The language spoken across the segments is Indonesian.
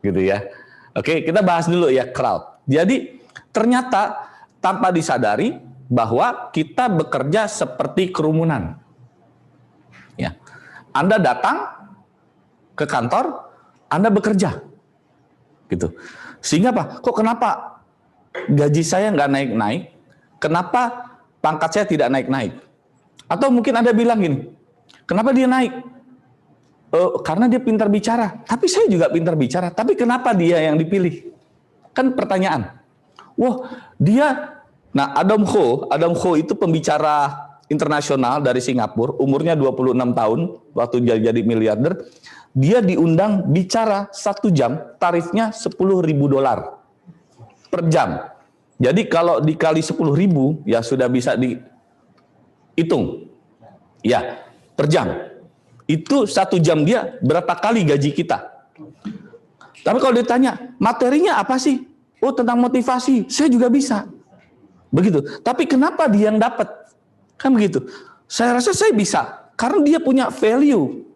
gitu ya. Oke, kita bahas dulu ya crowd. Jadi ternyata tanpa disadari bahwa kita bekerja seperti kerumunan. Ya, Anda datang ke kantor, Anda bekerja, gitu. Sehingga apa? Kok kenapa gaji saya nggak naik-naik? Kenapa pangkat saya tidak naik-naik? Atau mungkin Anda bilang gini, kenapa dia naik? Karena dia pintar bicara. Tapi saya juga pintar bicara. Tapi kenapa dia yang dipilih? Kan pertanyaan. Wah, dia... Nah, Adam Khoo itu pembicara internasional dari Singapura, umurnya 26 tahun, waktu jadi miliarder. Dia diundang bicara 1 jam, tarifnya $10.000 per jam. Jadi kalau dikali 10.000, ya sudah bisa dihitung. Ya, per jam. Itu 1 jam dia berapa kali gaji kita. Tapi kalau ditanya, materinya apa sih? Oh, tentang motivasi, saya juga bisa. Begitu. Tapi kenapa dia yang dapat? Kan begitu. Saya rasa saya bisa. Karena dia punya value.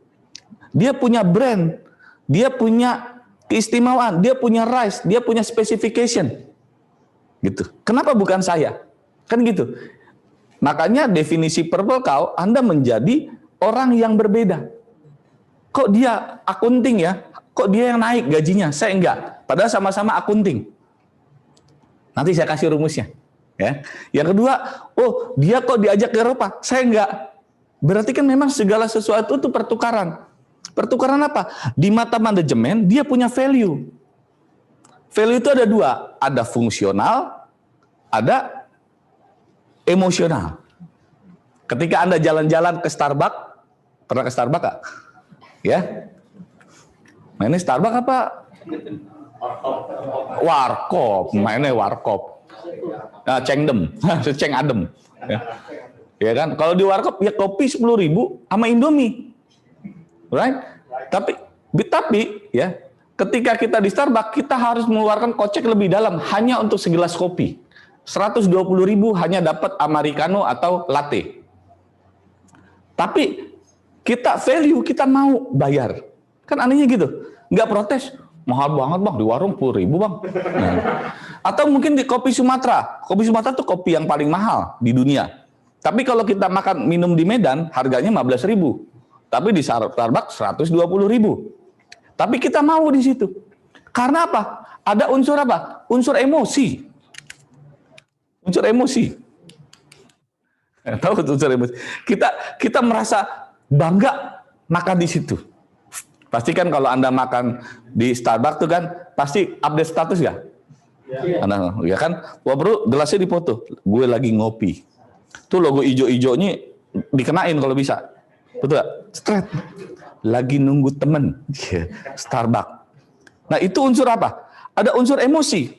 Dia punya brand. Dia punya keistimewaan. Dia punya rise. Dia punya specification. Gitu. Kenapa bukan saya? Kan gitu. Makanya definisi purple cow, Anda menjadi orang yang berbeda. Kok dia akunting ya? Kok dia yang naik gajinya? Saya enggak. Padahal sama-sama akunting. Nanti saya kasih rumusnya. Ya. Yang kedua, oh dia kok diajak ke Eropa? Saya enggak. Berarti kan memang segala sesuatu itu pertukaran. Pertukaran apa? Di mata manajemen dia punya value. Value itu ada 2. Ada fungsional, ada emosional. Ketika Anda jalan-jalan ke Starbucks, pernah ke Starbucks gak? Ya? Mainnya Starbucks apa? Warkop, mainnya warkop. Nah, Cengdem, Ceng Adem. Ya kan? Kalau di warkop ya kopi 10.000 sama Indomie. Right? Tapi ya, ketika kita di Starbucks kita harus mengeluarkan kocek lebih dalam hanya untuk segelas kopi. 120.000 hanya dapat americano atau latte. Tapi kita value, kita mau bayar. Kan anehnya gitu. Nggak protes. Mahal banget bang, di warung 10.000 bang. Nah. Atau mungkin di kopi Sumatera. Kopi Sumatera itu kopi yang paling mahal di dunia. Tapi kalau kita makan minum di Medan, harganya 15.000. Tapi di Starbucks 120.000. Tapi kita mau di situ. Karena apa? Ada unsur apa? Unsur emosi. Unsur emosi. Tahu unsur emosi. Kita merasa bangga makan di situ. Pastikan kalau Anda makan di Starbucks tuh kan pasti update status ya? Ya. Anda, ya kan? Wah bro, gelasnya dipoto. Gue lagi ngopi. Tuh logo ijo-ijonya dikenain kalau bisa. Betul gak? Straight. Lagi nunggu temen. Starbucks. Nah itu unsur apa? Ada unsur emosi.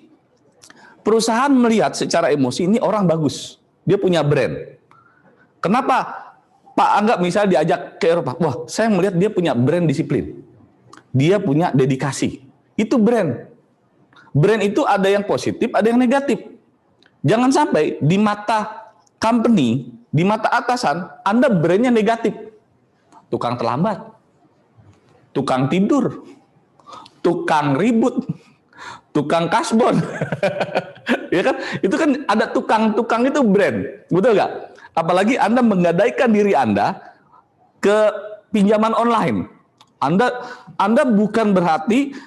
Perusahaan melihat secara emosi ini orang bagus. Dia punya brand. Kenapa? Pak Angga misalnya diajak ke Eropa, wah saya melihat dia punya brand disiplin, dia punya dedikasi, itu brand. Brand itu ada yang positif, ada yang negatif. Jangan sampai di mata company, di mata atasan, Anda brandnya negatif. Tukang terlambat, tukang tidur, tukang ribut, tukang kasbon. Ya kan? Itu kan ada tukang-tukang itu brand, betul nggak? Apalagi Anda menggadaikan diri Anda ke pinjaman online. Anda bukan berarti,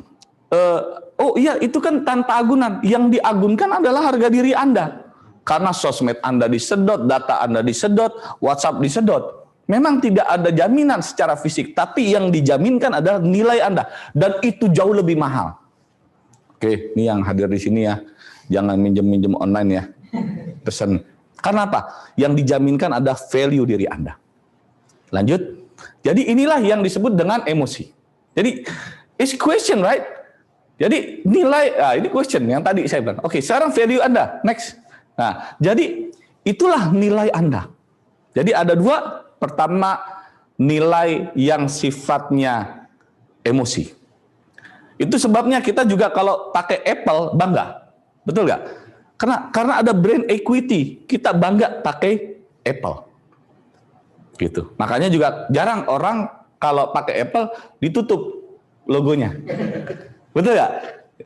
oh iya itu kan tanpa agunan. Yang diagunkan adalah harga diri Anda. Karena sosmed Anda disedot, data Anda disedot, WhatsApp disedot. Memang tidak ada jaminan secara fisik, tapi yang dijaminkan adalah nilai Anda. Dan itu jauh lebih mahal. Oke, ini yang hadir di sini ya. Jangan minjem-minjem online ya. Pesan. Karena apa? Yang dijaminkan ada value diri Anda. Lanjut. Jadi inilah yang disebut dengan emosi. Jadi, it's question, right? Jadi nilai, ini question yang tadi saya bilang. Oke, sekarang value Anda. Next. Nah, jadi itulah nilai Anda. Jadi ada 2. Pertama, nilai yang sifatnya emosi. Itu sebabnya kita juga kalau pakai Apple bangga. Betul nggak? Karena ada brand equity, kita bangga pakai Apple. Gitu. Makanya juga jarang orang kalau pakai Apple ditutup logonya. Betul nggak?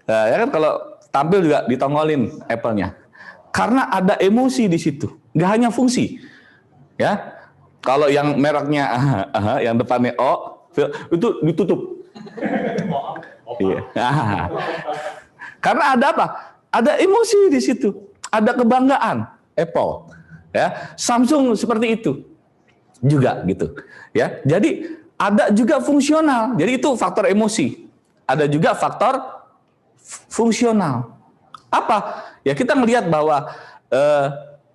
Ya kan kalau tampil juga ditongolin Apple-nya. Karena ada emosi di situ, nggak hanya fungsi. Ya, kalau yang mereknya yang depannya O itu ditutup. Iya. Karena ada apa? Ada emosi di situ, ada kebanggaan Apple. Ya, Samsung seperti itu juga gitu. Ya, jadi ada juga fungsional. Jadi itu faktor emosi. Ada juga faktor fungsional. Apa? Ya kita melihat bahwa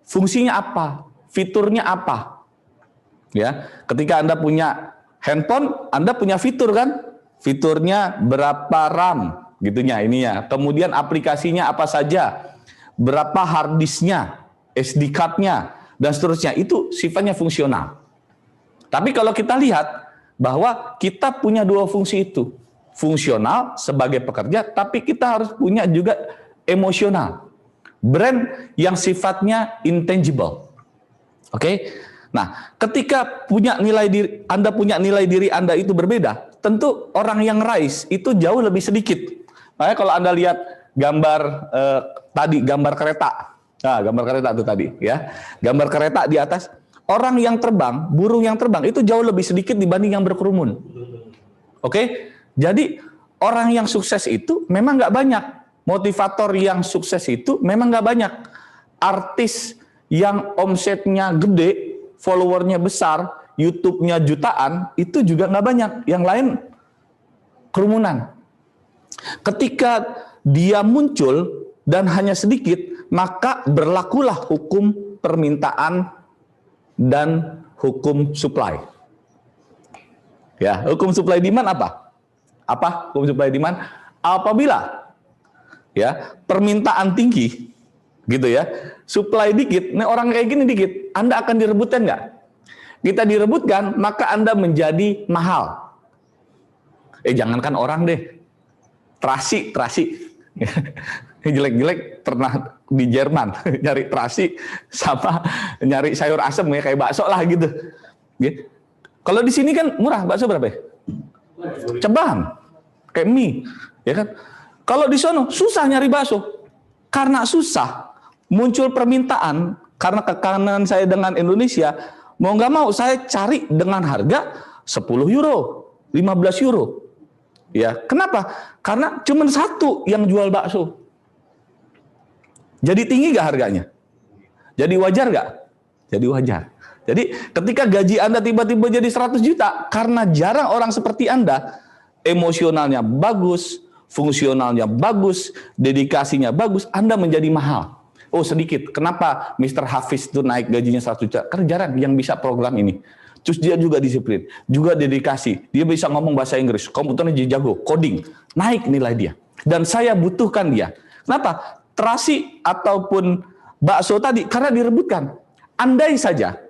fungsinya apa, fiturnya apa. Ya, ketika Anda punya handphone, Anda punya fitur kan? Fiturnya berapa RAM, gitunya ininya. Kemudian aplikasinya apa saja, berapa hard disknya, SD card-nya, dan seterusnya. Itu sifatnya fungsional. Tapi kalau kita lihat bahwa kita punya dua fungsi itu, fungsional sebagai pekerja, tapi kita harus punya juga emosional. Brand yang sifatnya intangible. Oke? Nah, ketika punya nilai diri, Anda punya nilai diri Anda itu berbeda, tentu orang yang rise itu jauh lebih sedikit. Makanya kalau Anda lihat gambar tadi, gambar kereta. Nah, gambar kereta itu tadi, ya. Gambar kereta di atas, orang yang terbang, burung yang terbang itu jauh lebih sedikit dibanding yang berkerumun. Oke? Jadi, orang yang sukses itu memang nggak banyak. Motivator yang sukses itu memang nggak banyak. Artis yang omsetnya gede, followernya besar, YouTube-nya jutaan, itu juga nggak banyak. Yang lain kerumunan. Ketika dia muncul dan hanya sedikit, maka berlakulah hukum permintaan dan hukum supply. Ya, hukum supply demand apa? Apa hukum supply demand? Apabila ya permintaan tinggi, gitu ya, supply dikit, nih orang kayak gini dikit, Anda akan direbutkan nggak? Kita direbutkan, maka Anda menjadi mahal. Jangankan orang deh, terasi, jelek-jelek pernah di Jerman nyari terasi sama nyari sayur asem ya kayak bakso lah gitu. Kalau di sini kan murah, bakso berapa ya? Ceban, kayak mie, ya kan? Kalau di sono susah nyari bakso, karena susah muncul permintaan, karena kekangan saya dengan Indonesia, mau nggak mau saya cari dengan harga 10 euro, 15 euro. Ya, kenapa? Karena cuma satu yang jual bakso. Jadi tinggi nggak harganya? Jadi wajar nggak? Jadi wajar. Jadi ketika gaji Anda tiba-tiba jadi 100 juta, karena jarang orang seperti Anda, emosionalnya bagus, fungsionalnya bagus, dedikasinya bagus, Anda menjadi mahal. Oh sedikit, kenapa Mr. Hafiz itu naik gajinya 100 juta? Karena jarang yang bisa program ini. Terus dia juga disiplin, juga dedikasi. Dia bisa ngomong bahasa Inggris, komputernya jadi jago, coding, naik nilai dia. Dan saya butuhkan dia. Kenapa? Terasi ataupun bakso tadi, karena direbutkan. Andai saja,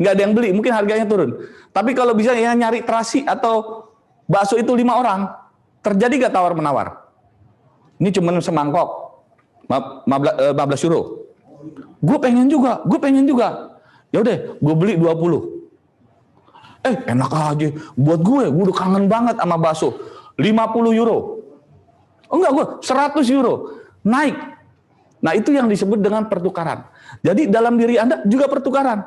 nggak ada yang beli, mungkin harganya turun. Tapi kalau bisa ya nyari terasi atau bakso itu 5 orang, terjadi nggak tawar-menawar? Ini cuma semangkok, 15 euro. Gue pengen juga. Ya udah, gue beli 20. Enak aja. Buat gue udah kangen banget sama bakso. 50 euro. Oh enggak, gue 100 euro. Naik. Nah, itu yang disebut dengan pertukaran. Jadi dalam diri Anda juga pertukaran.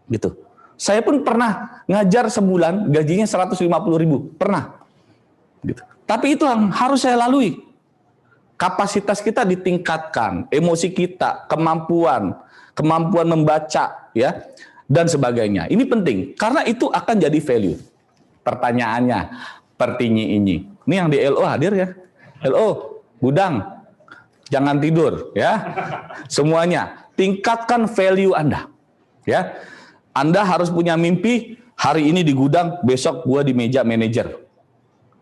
Gitu. Saya pun pernah ngajar sebulan gajinya 150.000. Pernah. Gitu. Tapi itu yang harus saya lalui. Kapasitas kita ditingkatkan, emosi kita, kemampuan membaca, ya, dan sebagainya. Ini penting, karena itu akan jadi value. Pertanyaannya, pertinyi ini. Ini yang di LO hadir ya? LO, gudang, jangan tidur, ya. Semuanya, tingkatkan value Anda. Ya, Anda harus punya mimpi, hari ini di gudang, besok gua di meja manajer.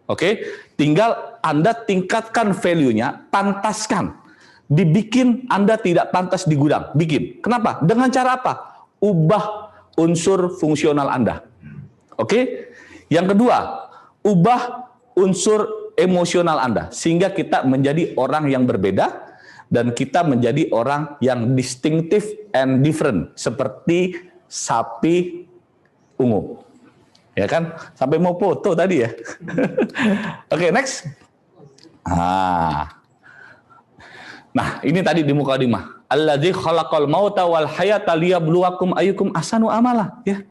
Oke, tinggal Anda tingkatkan value-nya, pantaskan. Dibikin Anda tidak pantas di gudang, bikin. Kenapa? Dengan cara apa? Ubah unsur fungsional Anda. Oke? Yang kedua, ubah unsur emosional Anda sehingga kita menjadi orang yang berbeda dan kita menjadi orang yang distinctive and different seperti sapi ungu. Ya kan? Sampai mau foto tadi ya. Oke, next. Nah, ini tadi di mukadimah. Alladzi khalaqal mauta wal hayata liyabluwakum ayyukum ahsanu amala, ya.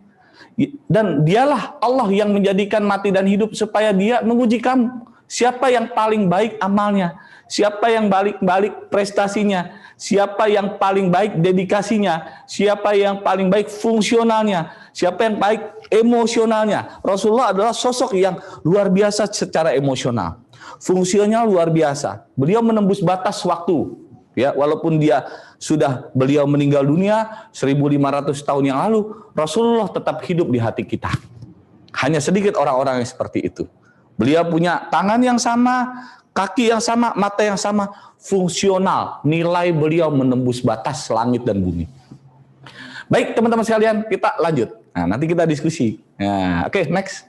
Dan dialah Allah yang menjadikan mati dan hidup supaya dia menguji kamu. Siapa yang paling baik amalnya? Siapa yang balik prestasinya? Siapa yang paling baik dedikasinya? Siapa yang paling baik fungsionalnya? Siapa yang baik emosionalnya? Rasulullah adalah sosok yang luar biasa secara emosional. Fungsinya luar biasa. Beliau menembus batas waktu. Ya, walaupun beliau meninggal dunia 1500 tahun yang lalu, Rasulullah tetap hidup di hati kita. Hanya sedikit orang-orang yang seperti itu. Beliau punya tangan yang sama, kaki yang sama, mata yang sama, fungsional. Nilai beliau menembus batas langit dan bumi. Baik, teman-teman sekalian, kita lanjut. Nah, nanti kita diskusi. Nah, oke, next.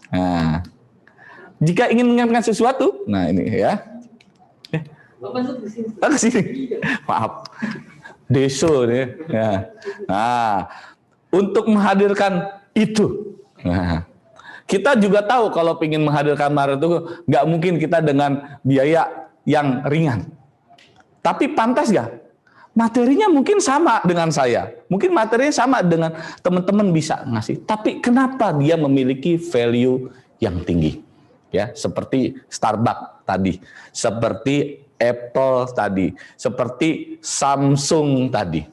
Nah, jika ingin mengingatkan sesuatu, nah ini ya. Ke sini. Maaf. Deso nih. Ya. Nah, untuk menghadirkan itu. Nah, kita juga tahu kalau ingin menghadirkan mahar itu nggak mungkin kita dengan biaya yang ringan. Tapi pantas nggak? Materinya mungkin sama dengan saya. Mungkin materinya sama dengan teman-teman bisa ngasih. Tapi kenapa dia memiliki value yang tinggi? Ya, seperti Starbucks tadi, seperti Apple tadi, seperti Samsung tadi.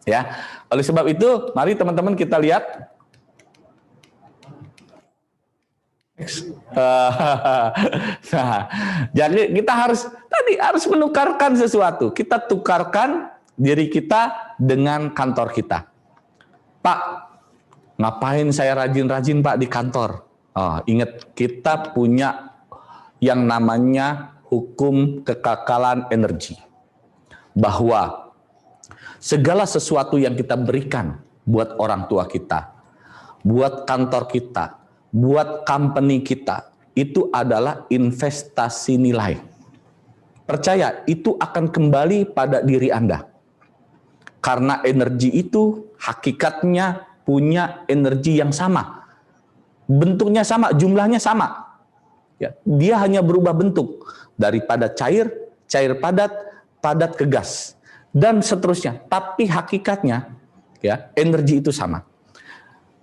Ya, oleh sebab itu, mari teman-teman kita lihat. Nah, jadi kita harus menukarkan sesuatu. Kita tukarkan diri kita dengan kantor kita. Pak, ngapain saya rajin-rajin Pak di kantor? Oh, ingat kita punya yang namanya hukum kekekalan energi. Bahwa segala sesuatu yang kita berikan buat orang tua kita, buat kantor kita, buat company kita, itu adalah investasi nilai. Percaya, itu akan kembali pada diri Anda. Karena energi itu hakikatnya punya energi yang sama. Bentuknya sama, jumlahnya sama. Ya, dia hanya berubah bentuk. Daripada cair, cair padat, padat ke gas. Dan seterusnya. Tapi hakikatnya, ya, energi itu sama.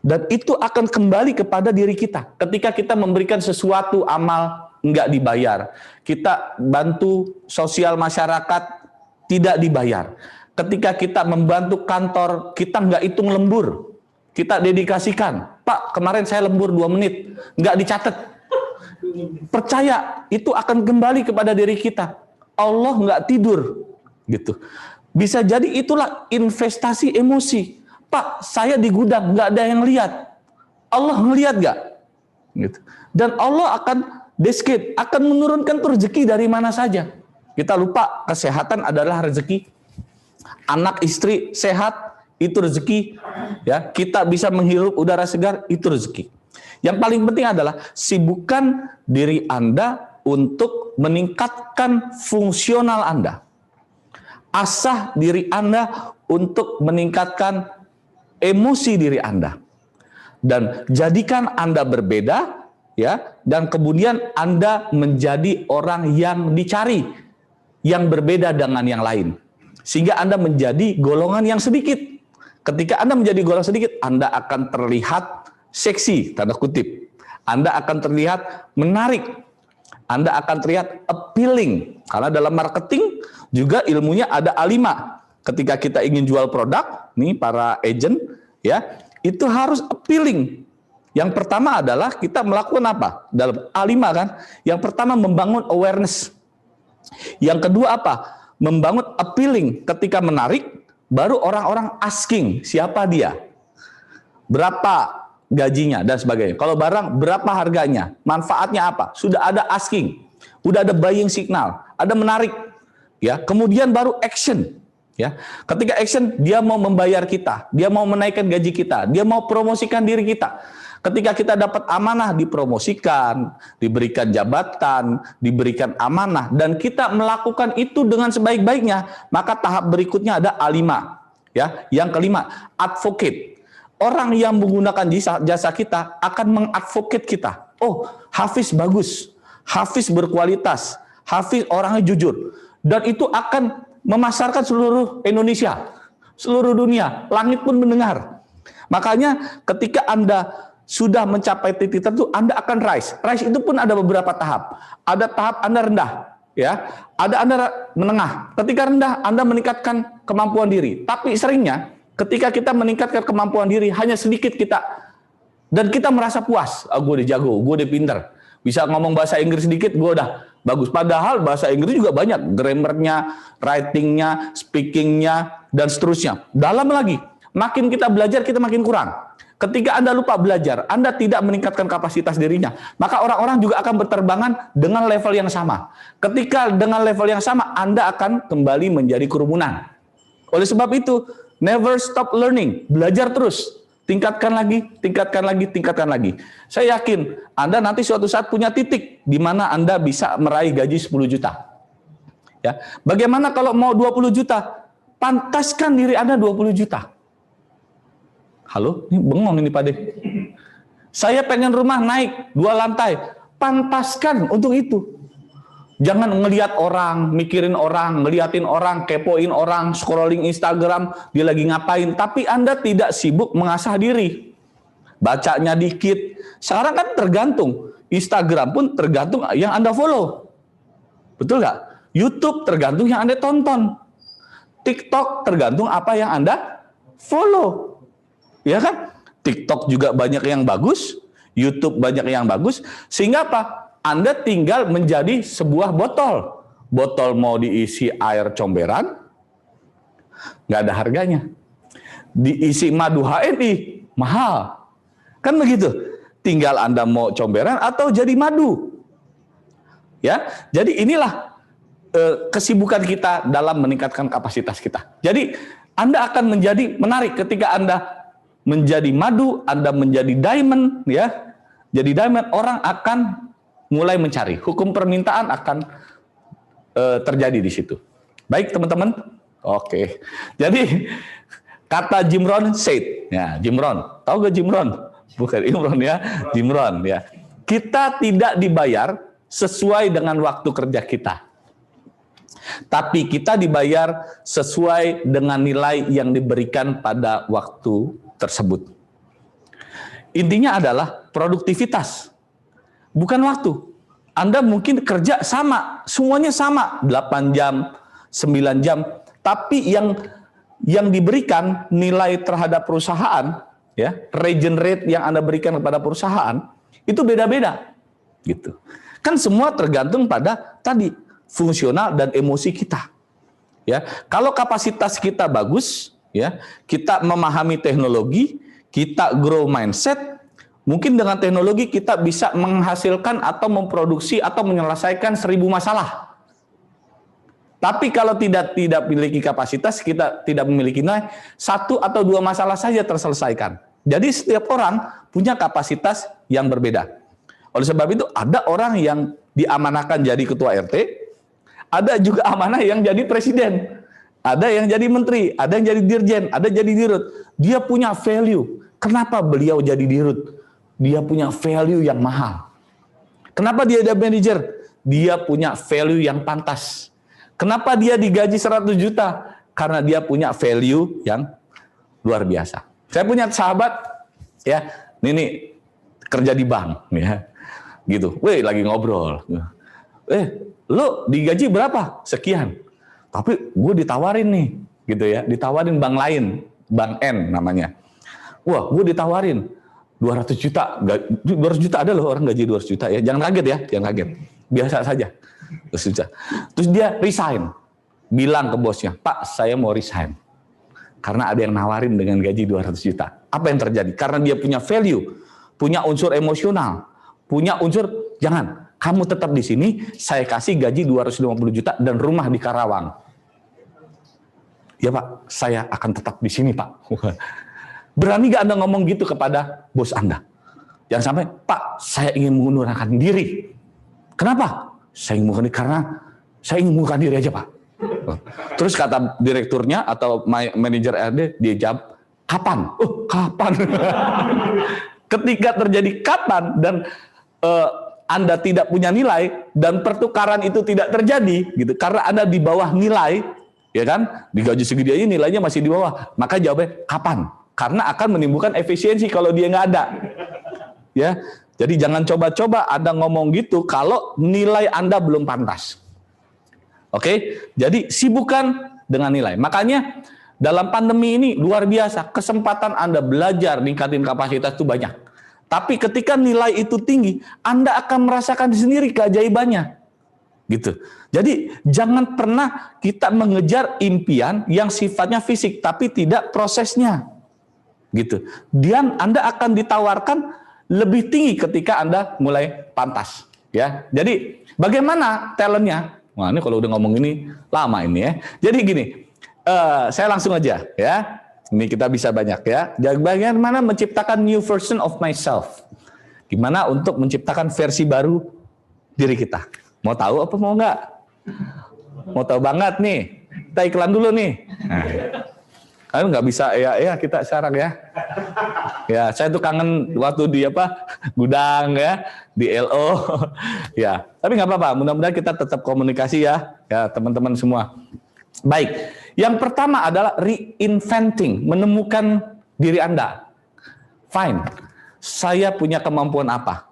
Dan itu akan kembali kepada diri kita. Ketika kita memberikan sesuatu amal nggak dibayar, kita bantu sosial masyarakat tidak dibayar. Ketika kita membantu kantor, kita nggak hitung lembur, kita dedikasikan. Pak, kemarin saya lembur 2 menit, nggak dicatat. Percaya, itu akan kembali kepada diri kita. Allah nggak tidur, gitu. Bisa jadi itulah investasi emosi. Pak, saya di gudang, nggak ada yang lihat. Allah ngelihat nggak? Gitu. Dan Allah akan deskripsi, akan menurunkan rezeki dari mana saja. Kita lupa, kesehatan adalah rezeki. Anak istri sehat, itu rezeki. Ya, kita bisa menghirup udara segar, itu rezeki. Yang paling penting adalah sibukkan diri Anda untuk meningkatkan fungsional Anda. Asah diri Anda untuk meningkatkan emosi diri Anda. Dan jadikan Anda berbeda, ya, dan kemudian Anda menjadi orang yang dicari, yang berbeda dengan yang lain. Sehingga Anda menjadi golongan yang sedikit. Ketika Anda menjadi golongan sedikit, Anda akan terlihat seksi, tanda kutip. Anda akan terlihat menarik. Anda akan terlihat appealing. Karena dalam marketing juga ilmunya ada A5. Ketika kita ingin jual produk, nih para agent, ya, itu harus appealing. Yang pertama adalah kita melakukan apa? Dalam A5 kan? Yang pertama membangun awareness. Yang kedua apa? Membangun appealing. Ketika menarik, baru orang-orang asking siapa dia, berapa gajinya dan sebagainya. Kalau barang berapa harganya, manfaatnya apa? Sudah ada asking, sudah ada buying signal, ada menarik. Ya, kemudian baru action. Ya, ketika action, dia mau membayar kita, dia mau menaikkan gaji kita, dia mau promosikan diri kita. Ketika kita dapat amanah, dipromosikan, diberikan jabatan, diberikan amanah, dan kita melakukan itu dengan sebaik-baiknya, maka tahap berikutnya ada A5. Ya, yang kelima, advocate. orang yang menggunakan jasa kita akan mengadvocate kita. Oh, Hafiz bagus, Hafiz berkualitas, Hafiz orangnya jujur. Dan itu akan memasarkan seluruh Indonesia, seluruh dunia, langit pun mendengar. Makanya ketika Anda sudah mencapai titik tertentu, Anda akan rise. Rise itu pun ada beberapa tahap. Ada tahap Anda rendah, ya. Ada Anda menengah. Ketika rendah, Anda meningkatkan kemampuan diri. Tapi seringnya ketika kita meningkatkan kemampuan diri hanya sedikit kita dan kita merasa puas. Oh, gue udah jago, gue udah pinter. Bisa ngomong bahasa Inggris sedikit, gue udah bagus. Padahal bahasa Inggris juga banyak, grammarnya, writingnya, speakingnya, dan seterusnya. Dalam lagi, makin kita belajar, kita makin kurang. Ketika Anda lupa belajar, Anda tidak meningkatkan kapasitas dirinya, maka orang-orang juga akan berterbangan dengan level yang sama. Ketika dengan level yang sama, Anda akan kembali menjadi kerumunan. Oleh sebab itu, never stop learning, belajar terus. Tingkatkan lagi, tingkatkan lagi, tingkatkan lagi. Saya yakin Anda nanti suatu saat punya titik di mana Anda bisa meraih gaji 10 juta. Ya. Bagaimana kalau mau 20 juta? Pantaskan diri Anda 20 juta. Halo, ini bengong ini Pak De. Saya pengen rumah naik 2 lantai. Pantaskan untuk itu. Jangan ngelihat orang, mikirin orang, ngeliatin orang, kepoin orang, scrolling Instagram, dia lagi ngapain. Tapi Anda tidak sibuk mengasah diri. Bacanya dikit. Sekarang kan tergantung. Instagram pun tergantung yang Anda follow. Betul nggak? YouTube tergantung yang Anda tonton. TikTok tergantung apa yang Anda follow. Ya kan? TikTok juga banyak yang bagus. YouTube banyak yang bagus. Sehingga apa? Anda tinggal menjadi sebuah botol. Botol mau diisi air comberan, nggak ada harganya. Diisi madu HNI, mahal. Kan begitu. Tinggal Anda mau comberan atau jadi madu. Ya, jadi inilah kesibukan kita dalam meningkatkan kapasitas kita. Jadi Anda akan menjadi menarik ketika Anda menjadi madu, Anda menjadi diamond, ya. Jadi diamond, orang akan mulai mencari. Hukum permintaan akan terjadi di situ. Baik teman-teman. Oke. Jadi kata Jim Rohn said. Ya, Jim Rohn. Tahu gak Jim Rohn? Bukan Imron ya. Jim Rohn ya. Kita tidak dibayar sesuai dengan waktu kerja kita. Tapi kita dibayar sesuai dengan nilai yang diberikan pada waktu tersebut. Intinya adalah produktivitas. Bukan waktu. Anda mungkin kerja sama, semuanya sama, 8 jam, 9 jam, tapi yang diberikan nilai terhadap perusahaan, ya, regenerate yang Anda berikan kepada perusahaan, itu beda-beda. Gitu. Kan semua tergantung pada tadi fungsional dan emosi kita. Ya, kalau kapasitas kita bagus, ya, kita memahami teknologi, kita grow mindset, mungkin dengan teknologi kita bisa menghasilkan atau memproduksi atau menyelesaikan 1000 masalah. Tapi kalau tidak memiliki kapasitas, kita tidak memiliki nilai, 1 atau 2 masalah saja terselesaikan. Jadi setiap orang punya kapasitas yang berbeda. Oleh sebab itu ada orang yang diamanahkan jadi ketua RT, ada juga amanah yang jadi presiden, ada yang jadi menteri, ada yang jadi dirjen, ada jadi dirut. Dia punya value. Kenapa beliau jadi dirut? Dia punya value yang mahal. Kenapa dia ada manajer? Dia punya value yang pantas. Kenapa dia digaji 100 juta? Karena dia punya value yang luar biasa. Saya punya sahabat, ya, ini kerja di bank, ya, gitu. Weh, lagi ngobrol. Lo digaji berapa? Sekian. Tapi gue ditawarin nih, gitu ya, ditawarin bank lain, bank N namanya. Wah, gue ditawarin 200 juta, 200 juta ada loh orang gaji 200 juta ya. Jangan kaget ya, jangan kaget. Biasa saja. Terus dia resign. Bilang ke bosnya, "Pak, saya mau resign. Karena ada yang nawarin dengan gaji 200 juta." Apa yang terjadi? Karena dia punya value, punya unsur emosional, punya unsur, jangan, kamu tetap di sini, saya kasih gaji 250 juta dan rumah di Karawang. Ya Pak, saya akan tetap di sini Pak. Berani gak Anda ngomong gitu kepada bos Anda? Jangan sampai, "Pak, saya ingin mengundurkan diri." Kenapa? Saya ingin mengundurkan diri karena saya ingin mengundurkan diri aja Pak. Terus kata direkturnya atau manajer RD, dia jawab, "Kapan?" "Oh, kapan? Ketika terjadi kapan dan Anda tidak punya nilai dan pertukaran itu tidak terjadi gitu karena Anda di bawah nilai, ya kan? Digaji segede aja nilainya masih di bawah. Maka jawabnya kapan? Karena akan menimbulkan efisiensi kalau dia nggak ada. Ya. Jadi jangan coba-coba Anda ngomong gitu kalau nilai Anda belum pantas. Oke? Jadi sibukkan dengan nilai. Makanya dalam pandemi ini luar biasa, kesempatan Anda belajar ningkatin kapasitas itu banyak. Tapi ketika nilai itu tinggi, Anda akan merasakan sendiri keajaibannya. Gitu. Jadi jangan pernah kita mengejar impian yang sifatnya fisik tapi tidak prosesnya. Gitu. Dan Anda akan ditawarkan lebih tinggi ketika Anda mulai pantas, ya. Jadi bagaimana talentnya? Wah, ini kalau udah ngomong ini lama ini ya. Jadi gini, saya langsung aja ya. Ini kita bisa banyak ya. Bagaimana menciptakan new version of myself? Gimana untuk menciptakan versi baru diri kita? Mau tahu apa mau enggak? Mau tahu banget nih? Kita iklan dulu nih. Nah, kan nggak bisa ya kita sekarang ya. Ya, saya tuh kangen waktu di gudang ya, di LO. Ya, tapi nggak apa-apa. Mudah-mudahan kita tetap komunikasi ya teman-teman semua. Baik, yang pertama adalah reinventing, menemukan diri Anda. Fine, saya punya kemampuan apa?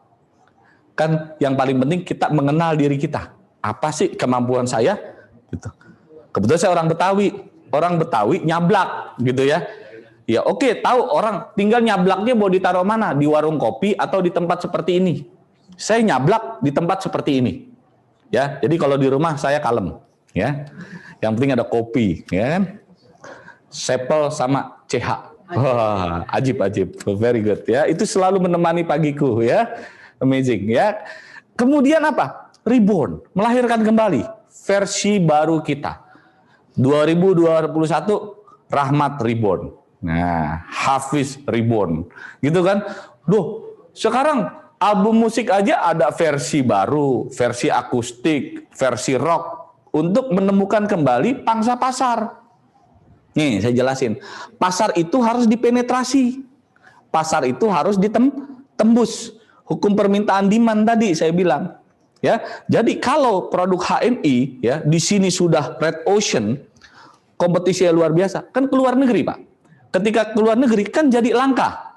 Kan yang paling penting kita mengenal diri kita. Apa sih kemampuan saya? Gitu. Kebetulan saya orang Betawi. Orang Betawi nyablak gitu ya. Ya oke, tahu orang tinggal nyablaknya mau ditaruh mana? Di warung kopi atau di tempat seperti ini? Saya nyablak di tempat seperti ini. Ya, jadi kalau di rumah saya kalem, ya. Yang penting ada kopi, ya kan? Sepel sama CH. Wah, ajib, very good ya. Itu selalu menemani pagiku ya, amazing ya. Kemudian apa? Reborn, melahirkan kembali versi baru kita. 2021 Rahmat reborn. Nah, Hafiz reborn. Gitu kan? Duh, sekarang album musik aja ada versi baru, versi akustik, versi rock untuk menemukan kembali pangsa pasar. Nih, saya jelasin. Pasar itu harus dipenetrasi. Pasar itu harus ditembus. Hukum permintaan demand tadi saya bilang. Ya, jadi kalau produk HNI ya di sini sudah red ocean, kompetisinya luar biasa. Kan keluar negeri, Pak. Ketika keluar negeri kan jadi langka.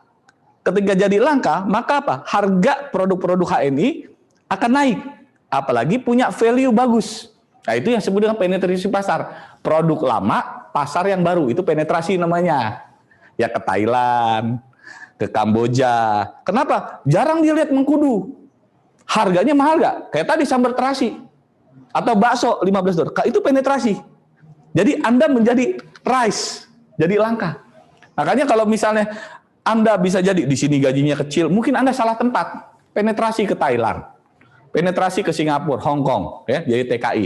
Ketika jadi langka, maka apa? Harga produk-produk HNI akan naik. Apalagi punya value bagus. Nah, itu yang disebut dengan penetrasi pasar. Produk lama, pasar yang baru, itu penetrasi namanya. Ya ke Thailand, ke Kamboja. Kenapa? Jarang dilihat mengkudu. Harganya mahal gak? Kayak tadi sambal terasi. Atau bakso $15. Itu penetrasi. Jadi Anda menjadi rise, jadi langka. Makanya kalau misalnya Anda bisa jadi di sini gajinya kecil, mungkin Anda salah tempat. Penetrasi ke Thailand, penetrasi ke Singapura, Hong Kong, ya, jadi TKI.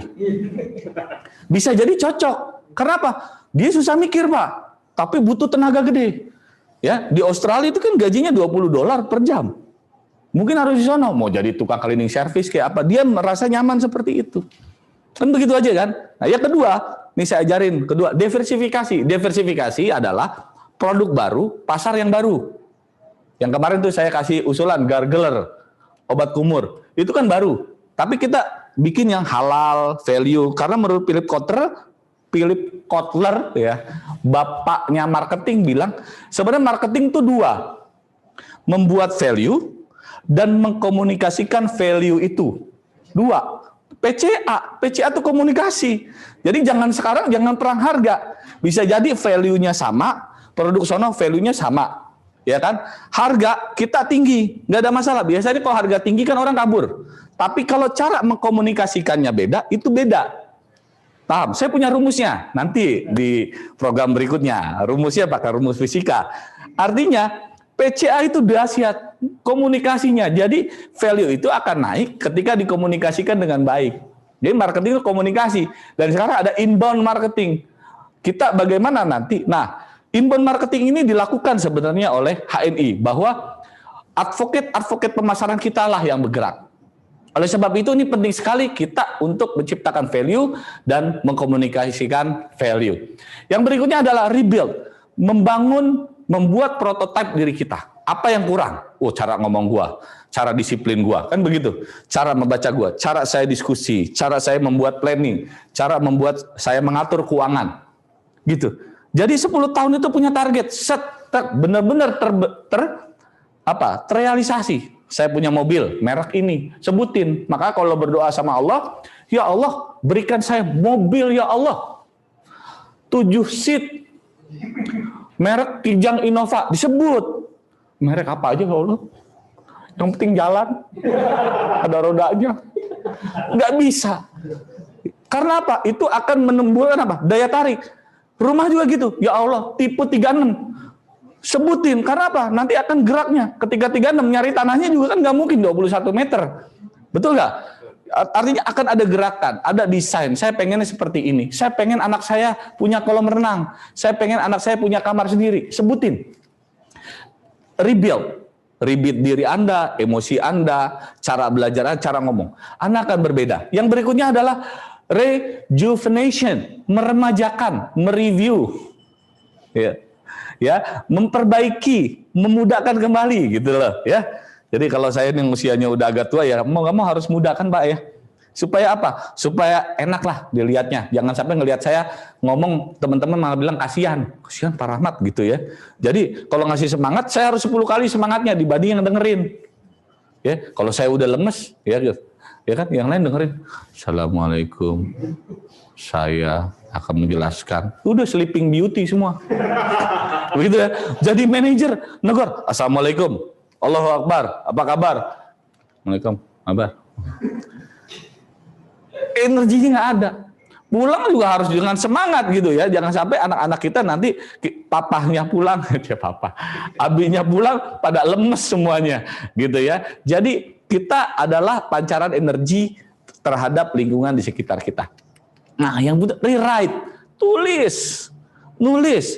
Bisa jadi cocok. Kenapa? Dia susah mikir, Pak, tapi butuh tenaga gede. Ya, di Australia itu kan gajinya $20 per jam. Mungkin harus di sana, mau jadi tukang cleaning service kayak apa, dia merasa nyaman seperti itu. Kan begitu aja kan? Nah, yang kedua, nih saya ajarin, kedua, diversifikasi. Diversifikasi adalah produk baru, pasar yang baru. Yang kemarin tuh saya kasih usulan gargler, obat kumur. Itu kan baru. Tapi kita bikin yang halal, value. Karena menurut Philip Kotler ya, bapaknya marketing bilang, sebenarnya marketing itu dua. Membuat value dan mengkomunikasikan value itu. Dua. PCA itu komunikasi. Jadi sekarang jangan perang harga. Bisa jadi value-nya sama, produk sono value-nya sama. Ya kan? Harga kita tinggi, nggak ada masalah. Biasanya kalau harga tinggi kan orang kabur. Tapi kalau cara mengkomunikasikannya beda, itu beda. Paham? Saya punya rumusnya. Nanti di program berikutnya. Rumusnya pakai rumus fisika. Artinya PCA itu dahsyat komunikasinya. Jadi value itu akan naik ketika dikomunikasikan dengan baik. Jadi marketing itu komunikasi. Dan sekarang ada inbound marketing. Kita bagaimana nanti? Nah, inbound marketing ini dilakukan sebenarnya oleh HNI. Bahwa advocate pemasaran kita lah yang bergerak. Oleh sebab itu ini penting sekali kita untuk menciptakan value dan mengkomunikasikan value. Yang berikutnya adalah rebuild. membuat prototipe diri kita. Apa yang kurang? Oh, cara ngomong gua, cara disiplin gua, kan begitu. Cara membaca gua, cara saya diskusi, cara saya membuat planning, cara membuat saya mengatur keuangan. Gitu. Jadi 10 tahun itu punya target, benar-benar terrealisasi. Saya punya mobil, merek ini, sebutin. Maka kalau berdoa sama Allah, ya Allah, berikan saya mobil ya Allah. 7 seat, merek Kijang Innova, disebut. Merek apa aja ya Allah? Yang penting jalan, ada rodanya. Nggak bisa. Karena apa? Itu akan menimbulkan apa? Daya tarik. Rumah juga gitu, ya Allah, tipe 36. Sebutin, karena apa? Nanti akan geraknya. Ketika 36 nyari tanahnya juga kan nggak mungkin 21 meter. Betul nggak? Artinya akan ada gerakan, ada desain. Saya pengennya seperti ini. Saya pengen anak saya punya kolam renang. Saya pengen anak saya punya kamar sendiri. Sebutin. Rebuild diri Anda, emosi Anda, cara belajar, cara ngomong. Anda akan berbeda. Yang berikutnya adalah rejuvenation, meremajakan, mereview. Ya, memperbaiki, memudahkan kembali gitu loh, ya. Jadi kalau saya yang usianya udah agak tua ya, mau nggak mau harus mudahkan Pak ya. Supaya apa? Supaya enak lah dilihatnya. Jangan sampai ngelihat saya ngomong, teman-teman malah bilang kasihan Pak Rahmat gitu ya. Jadi kalau ngasih semangat, saya harus 10 kali semangatnya dibanding yang dengerin. Ya, kalau saya udah lemes, ya kan, yang lain dengerin. Assalamualaikum. Saya akan menjelaskan. Udah Sleeping Beauty semua. Begitu ya. Jadi manajer negor, Assalamualaikum. Allahu Akbar. Apa kabar? Waalaikumsalam. Kabar. Energinya nggak ada. Pulang juga harus dengan semangat gitu ya. Jangan sampai anak-anak kita nanti papahnya pulang, ya papa, abinya pulang pada lemes semuanya, gitu ya. Jadi kita adalah pancaran energi terhadap lingkungan di sekitar kita. Nah, yang butuh rewrite, nulis.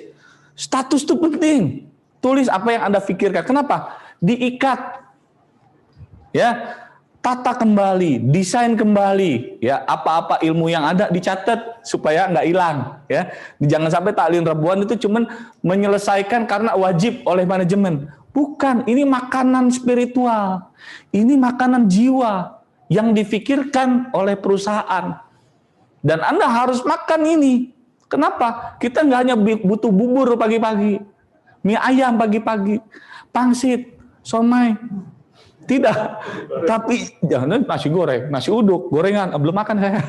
Status itu penting. Tulis apa yang Anda pikirkan. Kenapa? Diikat. Ya. Tata kembali, desain kembali, ya, apa-apa ilmu yang ada dicatat supaya nggak hilang, ya. Jangan sampai taklim Rebuan itu cuman menyelesaikan karena wajib oleh manajemen. Bukan, ini makanan spiritual. Ini makanan jiwa yang difikirkan oleh perusahaan. Dan Anda harus makan ini. Kenapa? Kita nggak hanya butuh bubur pagi-pagi, mie ayam pagi-pagi, pangsit, somai. Tidak, tapi jangan nasi goreng, nasi uduk, gorengan, belum makan saya.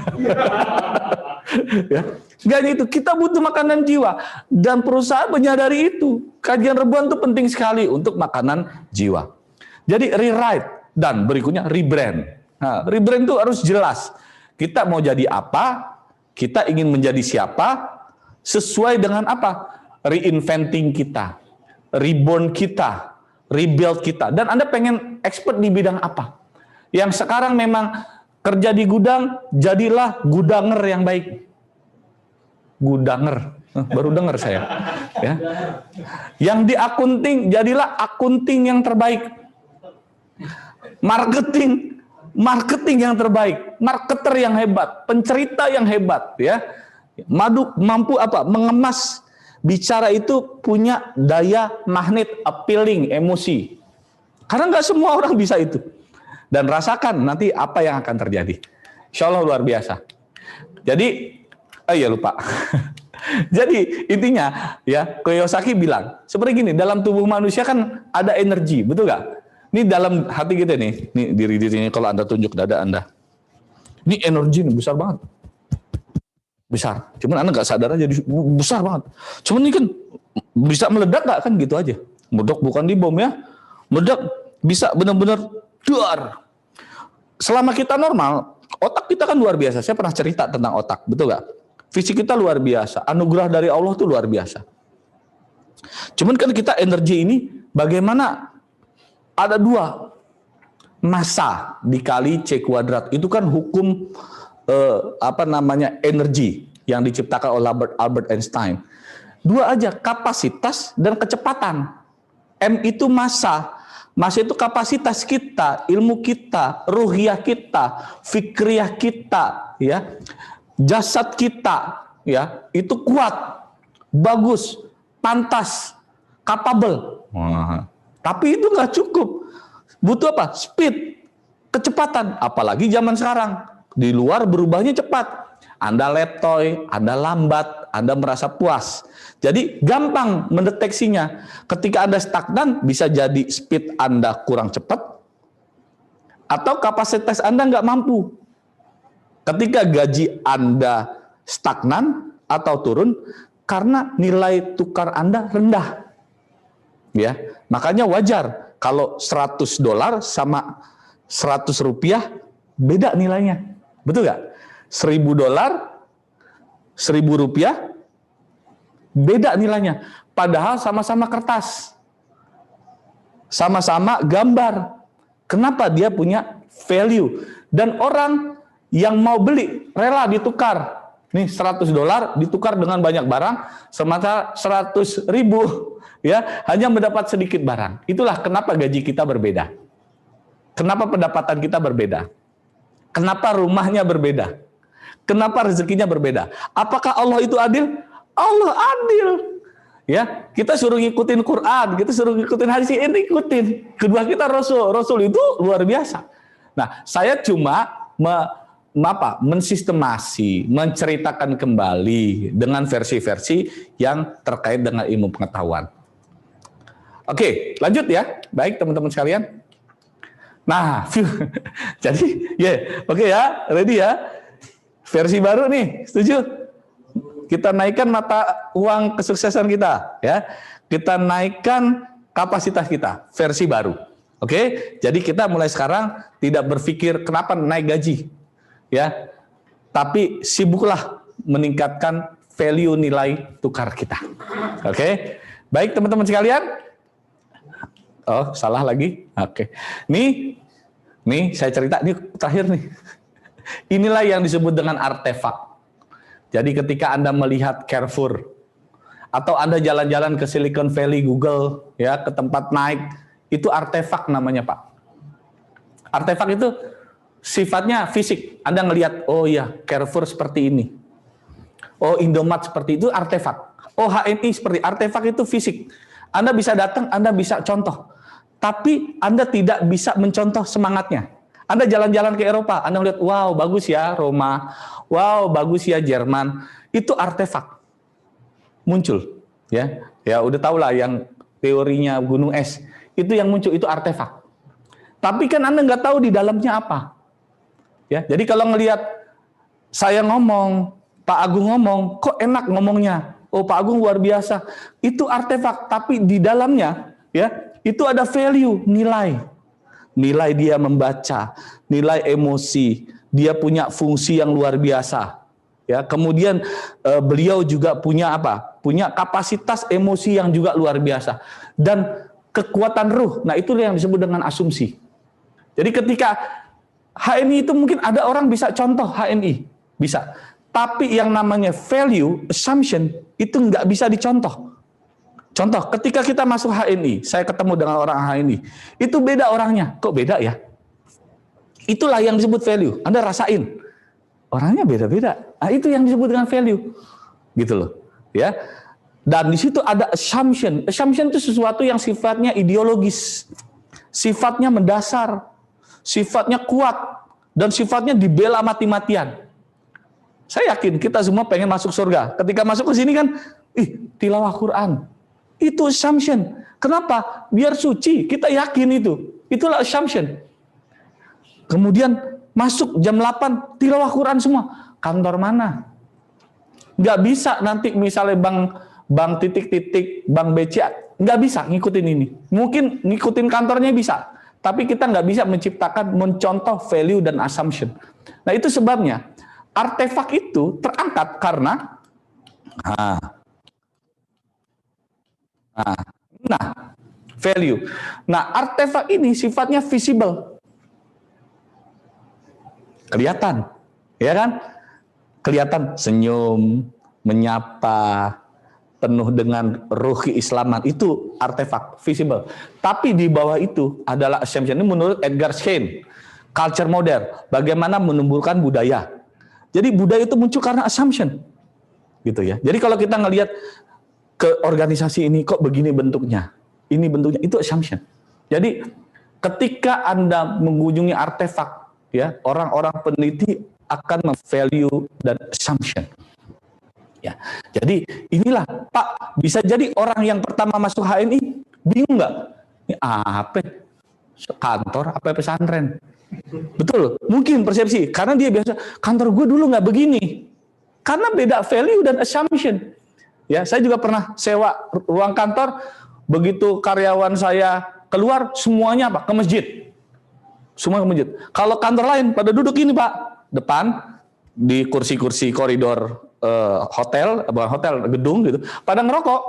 Ya. Gak itu, kita butuh makanan jiwa. Dan perusahaan menyadari itu. Kajian Rebuan itu penting sekali untuk makanan jiwa. Jadi rewrite, dan berikutnya rebrand. Nah, rebrand itu harus jelas. Kita mau jadi apa, kita ingin menjadi siapa, sesuai dengan apa? Reinventing kita, reborn kita, rebuild kita. Dan Anda pengen expert di bidang apa? Yang sekarang memang kerja di gudang, jadilah gudanger yang baik. Gudanger, baru dengar saya. Ya. Yang di akunting, jadilah akunting yang terbaik. Marketing yang terbaik, marketer yang hebat, pencerita yang hebat, ya. Mampu apa? Mengemas. Bicara itu punya daya magnet, appealing, emosi. Karena nggak semua orang bisa itu. Dan rasakan nanti apa yang akan terjadi. Insya Allah luar biasa. Jadi, lupa. Jadi intinya ya, Kiyosaki bilang, seperti gini, dalam tubuh manusia kan ada energi, betul nggak? Ini dalam hati kita nih, diri ini kalau Anda tunjuk dada Anda. Ini energi nih, besar banget. Besar, cuman Anda nggak sadar aja besar banget. Cuman ini kan bisa meledak nggak kan gitu aja. Meledak bukan di bom ya, meledak bisa benar-benar duar. Selama kita normal, otak kita kan luar biasa. Saya pernah cerita tentang otak, betul nggak? Fisik kita luar biasa, anugerah dari Allah tuh luar biasa. Cuman kan kita energi ini bagaimana? Ada 2 massa dikali C kuadrat. Itu kan hukum energi yang diciptakan oleh Albert Einstein. 2 aja, kapasitas dan kecepatan. M itu massa itu kapasitas kita, ilmu kita, ruhiyah kita, fikriyah kita, ya, jasad kita, ya, itu kuat, bagus, pantas, capable. Tapi itu nggak cukup. Butuh apa? Speed, kecepatan. Apalagi zaman sekarang. Di luar berubahnya cepat. Anda letoy, Anda lambat, Anda merasa puas. Jadi gampang mendeteksinya. Ketika Anda stagnan, bisa jadi speed Anda kurang cepat, atau kapasitas Anda nggak mampu. Ketika gaji Anda stagnan atau turun, karena nilai tukar Anda rendah. Ya, makanya wajar kalau $100 sama $100 beda nilainya. Betul nggak? $1.000, $1.000 beda nilainya. Padahal sama-sama kertas. Sama-sama gambar. Kenapa? Dia punya value. Dan orang yang mau beli rela ditukar. Nih $100 ditukar dengan banyak barang, sementara 100.000 ya hanya mendapat sedikit barang. Itulah kenapa gaji kita berbeda. Kenapa pendapatan kita berbeda. Kenapa rumahnya berbeda. Kenapa rezekinya berbeda. Apakah Allah itu adil? Allah adil. Ya, kita suruh ngikutin Quran, kita suruh ngikutin hadis, ini ikutin. Kedua kita Rasul. Rasul itu luar biasa. Nah, saya cuma mensistemasi, menceritakan kembali dengan versi-versi yang terkait dengan ilmu pengetahuan. Oke, lanjut ya. Baik teman-teman sekalian. Nah, jadi oke ya, ready ya. Versi baru nih, setuju? Kita naikkan mata uang kesuksesan kita, ya. Kita naikkan kapasitas kita, versi baru. Oke, jadi kita mulai sekarang tidak berpikir kenapa naik gaji, ya. Tapi sibuklah meningkatkan value nilai tukar kita. Oke, baik teman-teman sekalian. Oh, salah lagi. Oke, nih saya cerita ini terakhir nih. Inilah yang disebut dengan artefak. Jadi ketika Anda melihat Carrefour atau Anda jalan-jalan ke Silicon Valley, Google, ya ke tempat naik, itu artefak namanya, Pak. Artefak itu sifatnya fisik. Anda ngelihat, oh ya Carrefour seperti ini. Oh Indomaret seperti itu, artefak. Oh HMI seperti artefak itu fisik. Anda bisa datang, Anda bisa contoh. Tapi Anda tidak bisa mencontoh semangatnya. Anda jalan-jalan ke Eropa, Anda melihat, wow bagus ya Roma, wow bagus ya Jerman, itu artefak muncul, ya udah tahu lah yang teorinya gunung es, itu yang muncul itu artefak. Tapi kan Anda nggak tahu di dalamnya apa, ya. Jadi kalau ngelihat saya ngomong, Pak Agung ngomong, kok enak ngomongnya, oh Pak Agung luar biasa, itu artefak, tapi di dalamnya, ya itu ada value, nilai dia membaca, nilai emosi, dia punya fungsi yang luar biasa. Ya, kemudian beliau juga punya apa? Punya kapasitas emosi yang juga luar biasa dan kekuatan ruh. Nah, itu yang disebut dengan asumsi. Jadi ketika HNI itu mungkin ada orang bisa contoh HNI, bisa. Tapi yang namanya value, assumption itu nggak bisa dicontoh. Contoh, ketika kita masuk HNI, saya ketemu dengan orang HNI, itu beda orangnya. Kok beda ya? Itulah yang disebut value. Anda rasain, orangnya beda-beda. Nah, itu yang disebut dengan value, gitu loh. Ya. Dan di situ ada assumption. Assumption itu sesuatu yang sifatnya ideologis, sifatnya mendasar, sifatnya kuat, dan sifatnya dibela mati-matian. Saya yakin kita semua pengen masuk surga. Ketika masuk ke sini kan, tilawah Quran. Itu assumption. Kenapa? Biar suci. Kita yakin itu. Itulah assumption. Kemudian masuk jam 8, tilawah Quran semua. Kantor mana? Nggak bisa nanti misalnya bank titik-titik, bank BCA. Nggak bisa ngikutin ini. Mungkin ngikutin kantornya bisa. Tapi kita nggak bisa mencontoh value dan assumption. Nah itu sebabnya. Artefak itu terangkat karena value. Nah, artefak ini sifatnya visible. Kelihatan, ya kan? Kelihatan senyum, menyapa, penuh dengan ruh keislaman, itu artefak visible. Tapi di bawah itu adalah assumption. Ini menurut Edgar Schein, culture model, bagaimana menumbuhkan budaya. Jadi budaya itu muncul karena assumption. Gitu ya. Jadi kalau kita ngelihat ke organisasi ini kok begini bentuknya, ini bentuknya, itu assumption. Jadi ketika Anda mengunjungi artefak, ya, orang-orang peneliti akan value dan assumption. Ya, jadi inilah Pak, bisa jadi orang yang pertama masuk HNI bingung nggak? Ini apa? Kantor apa pesantren? Betul, mungkin persepsi karena dia biasa kantor gue dulu nggak begini. Karena beda value dan assumption. Ya, saya juga pernah sewa ruang kantor, begitu karyawan saya keluar semuanya Pak ke masjid. Semua ke masjid. Kalau kantor lain pada duduk ini Pak, depan di kursi-kursi koridor hotel gedung gitu, pada ngerokok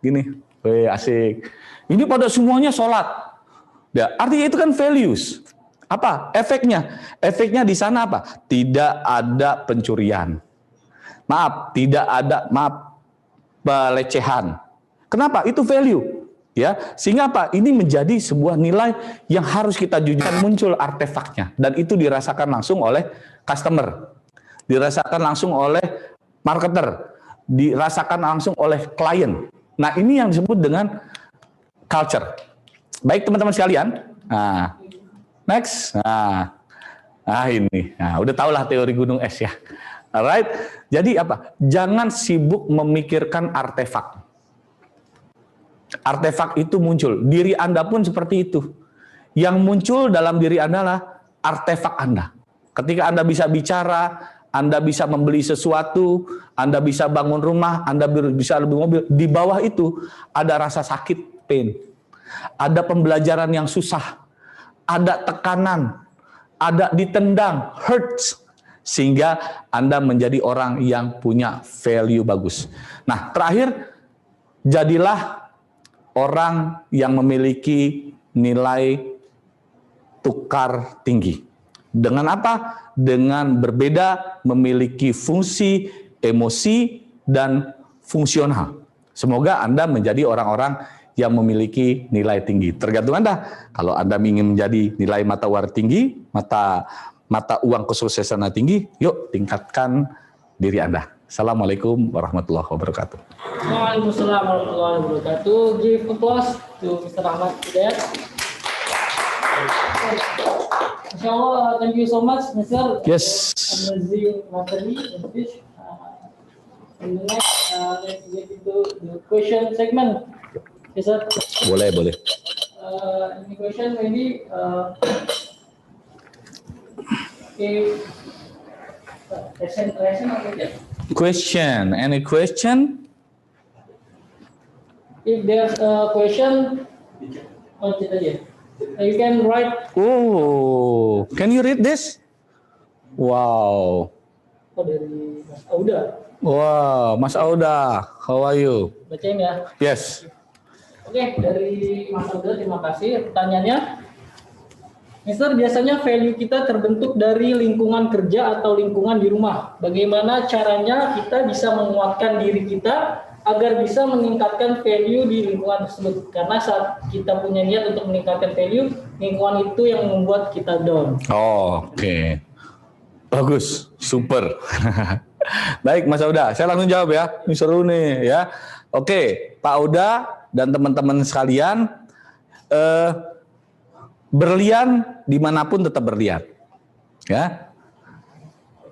gini. Weh, asik. Ini pada semuanya sholat. Ya, artinya itu kan values. Apa efeknya? Efeknya di sana apa? Tidak ada pencurian. Tidak ada pelecehan. Kenapa? Itu value. Ya, sehingga apa? Ini menjadi sebuah nilai yang harus kita jujurkan, muncul artefaknya, dan itu dirasakan langsung oleh customer, dirasakan langsung oleh marketer, dirasakan langsung oleh klien. Nah, ini yang disebut dengan culture. Baik teman-teman sekalian. Nah, next. Nah ini. Nah, udah tahulah teori gunung es ya. Alright. Jadi apa? Jangan sibuk memikirkan artefak. Artefak itu muncul. Diri Anda pun seperti itu. Yang muncul dalam diri Anda adalah artefak Anda. Ketika Anda bisa bicara, Anda bisa membeli sesuatu, Anda bisa bangun rumah, Anda bisa beli mobil. Di bawah itu ada rasa sakit, pain. Ada pembelajaran yang susah. Ada tekanan. Ada ditendang, hurts. Sehingga Anda menjadi orang yang punya value bagus. Nah, terakhir, jadilah orang yang memiliki nilai tukar tinggi. Dengan apa? Dengan berbeda, memiliki fungsi, emosi, dan fungsional. Semoga Anda menjadi orang-orang yang memiliki nilai tinggi. Tergantung Anda. Kalau Anda ingin menjadi nilai mata uang tinggi, mata uang kesuksesan tinggi, yuk tingkatkan diri Anda. Assalamualaikum warahmatullahi wabarakatuh. Waalaikumsalam warahmatullahi wabarakatuh. Give applause to Mr. Ahmad Hidayat. Insyaallah, thank you so much, Mr. Yes. Amazing materi and speech. And the next, let's get into the question segment. Yes, sir. Boleh. Any question maybe? Okay. Question. Any question? If there's a question, you can write. Oh, can you read this? Wow. Oh, dari Mas Auda. Wow, Mas Auda, how are you? Bacain ya. Yes. Oke, dari Mas Auda, terima kasih. Pertanyaannya, Mister, biasanya value kita terbentuk dari lingkungan kerja atau lingkungan di rumah. Bagaimana caranya kita bisa menguatkan diri kita agar bisa meningkatkan value di lingkungan tersebut? Karena saat kita punya niat untuk meningkatkan value, lingkungan itu yang membuat kita down. Oh, oke. Bagus, super. Baik, Mas Auda, saya langsung jawab ya. Ini seru nih ya. Oke, Pak Auda dan teman-teman sekalian, berlian dimanapun tetap berlian, ya.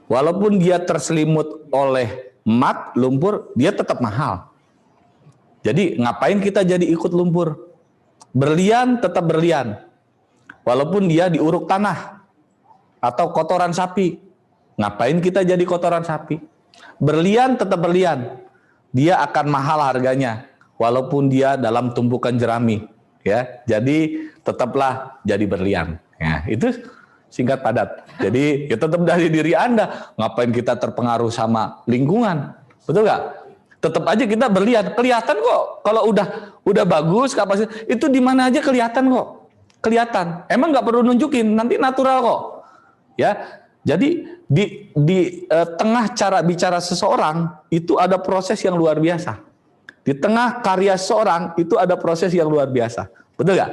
Walaupun dia terselimut oleh mat, lumpur, dia tetap mahal. Jadi ngapain kita jadi ikut lumpur? Berlian tetap berlian, walaupun dia diuruk tanah atau kotoran sapi. Ngapain kita jadi kotoran sapi? Berlian tetap berlian, dia akan mahal harganya, walaupun dia dalam tumpukan jerami. Ya, jadi tetaplah jadi berlian. Ya, itu singkat padat. Jadi ya tetap dari diri Anda. Ngapain kita terpengaruh sama lingkungan? Betul nggak? Tetap aja kita berlian. Kelihatan kok. Kalau udah bagus kapasitas itu di mana aja kelihatan kok. Kelihatan. Emang nggak perlu nunjukin. Nanti natural kok. Ya. Jadi di tengah cara bicara seseorang itu ada proses yang luar biasa. Di tengah karya seorang itu ada proses yang luar biasa. Betul nggak?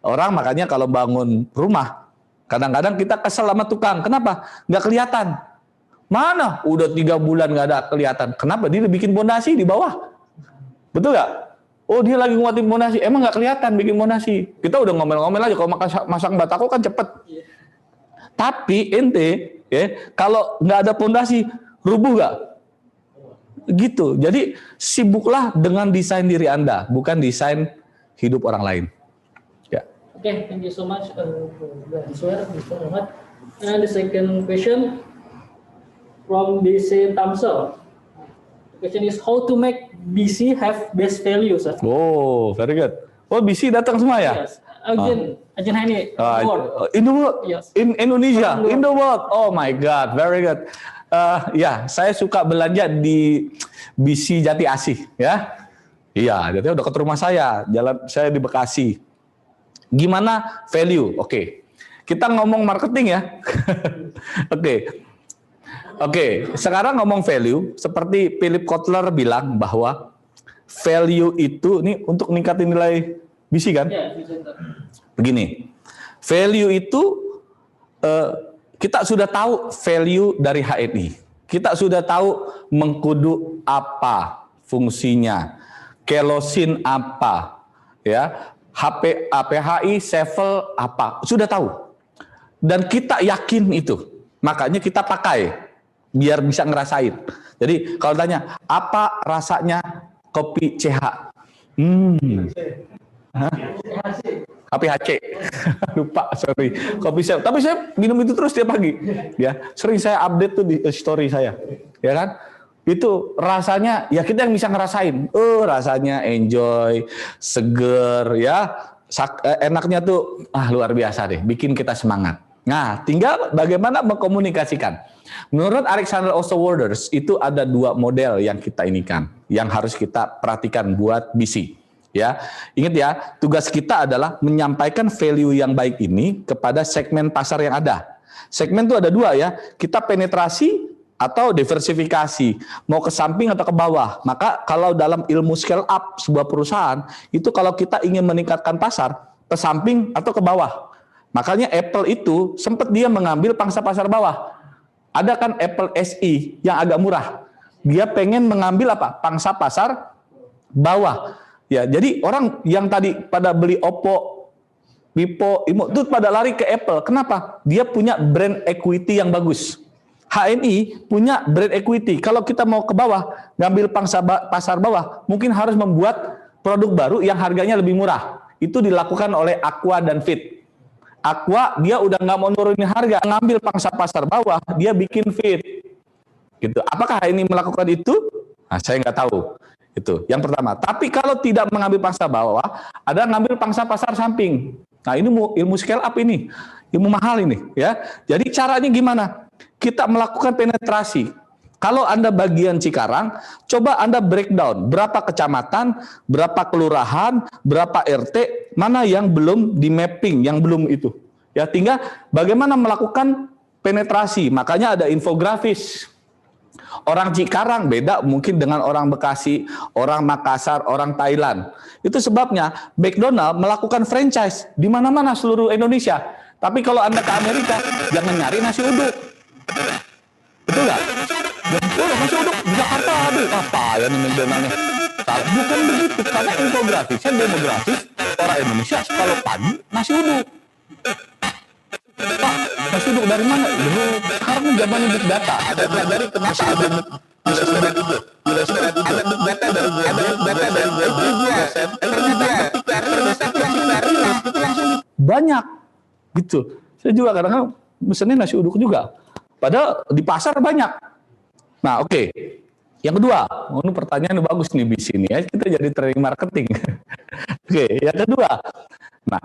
Orang makanya kalau bangun rumah, kadang-kadang kita kesel sama tukang. Kenapa? Nggak kelihatan. Mana? Udah 3 bulan nggak ada kelihatan. Kenapa? Dia bikin pondasi di bawah. Betul nggak? Oh dia lagi nguatin fondasi, emang nggak kelihatan bikin fondasi. Kita udah ngomel-ngomel aja kalau masang batako kan cepet. Tapi ente, ya, kalau nggak ada fondasi, rubuh nggak? Gitu. Jadi sibuklah dengan desain diri Anda, bukan desain hidup orang lain. Ya. Okay, thank you so much for the answer, Mr. Muhammad. And the second question from DC Tamsel. The question is how to make BC have best values. Oh, very good. Oh, BC datang semua ya? Yes. Agent Hani, in the world, yes. in Indonesia, in the world. Oh my God, very good. Ya, saya suka belanja di BC Jati Asih, ya. Iya, jadi udah ke rumah saya, jalan saya di Bekasi. Gimana value? Oke. Kita ngomong marketing ya. Oke, sekarang ngomong value, seperti Philip Kotler bilang bahwa value itu nih untuk meningkatin nilai BC kan? Ya, Begini, value itu kita sudah tahu value dari HNI. Kita sudah tahu mengkudu apa fungsinya, kelosin apa, ya, APHI, Sevel apa, sudah tahu. Dan kita yakin itu, makanya kita pakai biar bisa ngerasain. Jadi kalau tanya apa rasanya kopi CH, kopi HC, lupa, sorry, kopi saya. Tapi saya minum itu terus tiap pagi, ya. Sering saya update tuh di story saya, ya kan? Itu rasanya, ya kita yang bisa ngerasain. Rasanya enjoy, seger, ya. Enaknya tuh, luar biasa deh, bikin kita semangat. Nah, tinggal bagaimana mengkomunikasikan. Menurut Alexander Osterwalder itu ada 2 model yang kita inikan, yang harus kita perhatikan buat BC. Ya, ingat ya, tugas kita adalah menyampaikan value yang baik ini kepada segmen pasar yang ada. Segmen itu ada 2 ya, kita penetrasi atau diversifikasi, mau ke samping atau ke bawah. Maka kalau dalam ilmu scale up sebuah perusahaan, itu kalau kita ingin meningkatkan pasar, ke samping atau ke bawah. Makanya Apple itu sempat dia mengambil pangsa pasar bawah. Ada kan Apple SE yang agak murah. Dia pengen mengambil apa? Pangsa pasar bawah. Ya, jadi orang yang tadi pada beli Oppo, Vivo, Imo itu pada lari ke Apple. Kenapa? Dia punya brand equity yang bagus. HNI punya brand equity. Kalau kita mau ke bawah, ngambil pangsa pasar bawah, mungkin harus membuat produk baru yang harganya lebih murah. Itu dilakukan oleh Aqua dan Fit. Aqua dia udah nggak mau nurunin harga, ngambil pangsa pasar bawah, dia bikin Fit. Gitu. Apakah HNI melakukan itu? Nah, saya nggak tahu. Itu yang pertama. Tapi kalau tidak mengambil pangsa bawah, ada ngambil pangsa pasar samping. Nah, ini ilmu scale up ini, ilmu mahal ini, ya. Jadi caranya gimana? Kita melakukan penetrasi. Kalau Anda bagian Cikarang, coba Anda breakdown berapa kecamatan, berapa kelurahan, berapa RT, mana yang belum di mapping, yang belum itu. Ya, tinggal bagaimana melakukan penetrasi. Makanya ada infografis. Orang Cikarang beda mungkin dengan orang Bekasi, orang Makassar, orang Thailand. Itu sebabnya McDonald melakukan franchise di mana-mana seluruh Indonesia. Tapi kalau Anda ke Amerika, jangan nyari nasi uduk. Betul nggak? Nasi uduk di Jakarta ada. Apa ya nih McDonaldnya? Bukan begitu, karena infografisnya demografis orang Indonesia kalau pagi nasi uduk. Pak, nasi uduk dari mana? Sekarang zaman big data. Ada dari kenapa ada banyak gitu. Saya juga kadang-kadang mesennya nasi uduk juga. Padahal di pasar banyak. Nah, oke. Yang kedua, ini pertanyaan bagus nih di sini ya. Kita jadi training marketing. Oke, yang kedua. Nah,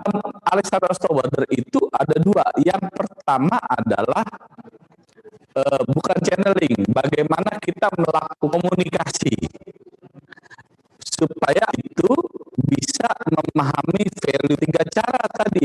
Alexander Osterwalder itu ada 2. Yang pertama adalah bukan channeling, bagaimana kita melakukan komunikasi supaya itu bisa memahami value 3 cara tadi.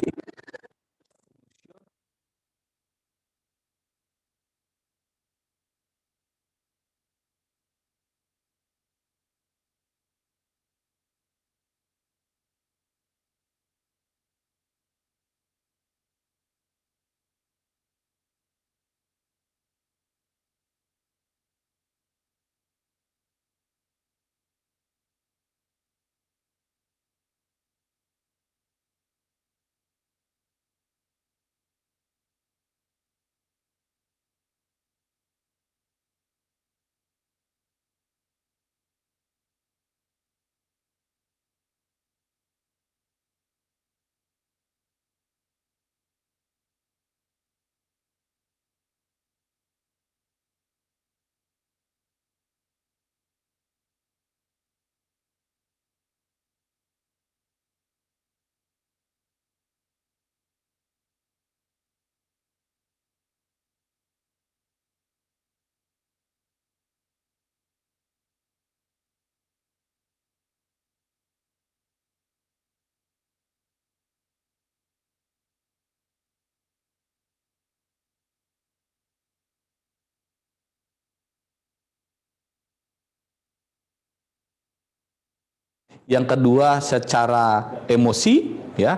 yang kedua secara emosi, ya,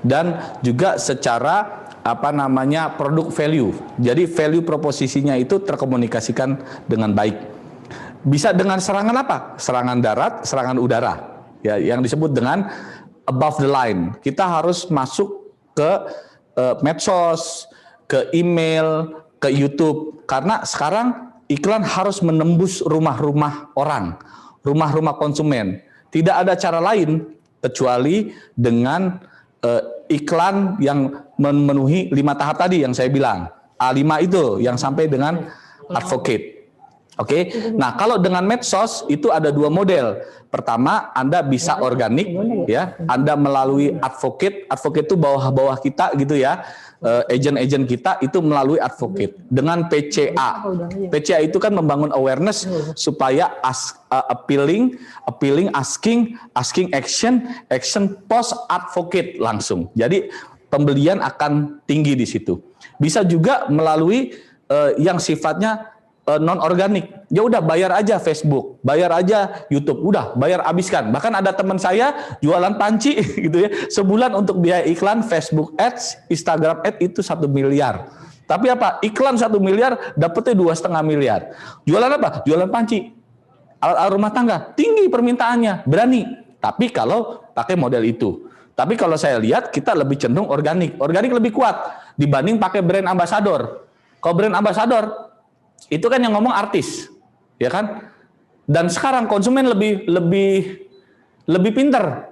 dan juga secara produk value. Jadi value proposisinya itu terkomunikasikan dengan baik. Bisa dengan serangan apa? Serangan darat, serangan udara, ya, yang disebut dengan above the line. Kita harus masuk ke medsos, ke email, ke YouTube, karena sekarang iklan harus menembus rumah-rumah orang, rumah-rumah konsumen. Tidak ada cara lain kecuali dengan iklan yang memenuhi 5 tahap tadi yang saya bilang. A5 itu yang sampai dengan advocate. Oke. Nah, kalau dengan medsos itu ada 2 model. Pertama, Anda bisa organik, ya. Anda melalui advocate. Advocate itu bawah-bawah kita gitu ya. Agent-agent kita itu melalui advocate dengan PCA. PCA itu kan membangun awareness supaya appealing, asking action post advocate langsung. Jadi pembelian akan tinggi di situ. Bisa juga melalui yang sifatnya non organik. Ya udah bayar aja Facebook, bayar aja YouTube, udah bayar abiskan. Bahkan ada teman saya jualan panci gitu ya, sebulan untuk biaya iklan Facebook Ads, Instagram Ads itu 1 miliar. Tapi apa? Iklan 1 miliar dapetnya 2,5 miliar. Jualan apa? Jualan panci. Alat rumah tangga, tinggi permintaannya, berani. Tapi kalau pakai model itu. Tapi kalau saya lihat kita lebih cenderung organik. Organik lebih kuat dibanding pakai brand ambassador. Kalau brand ambassador itu kan yang ngomong artis, ya kan? Dan sekarang konsumen lebih pinter.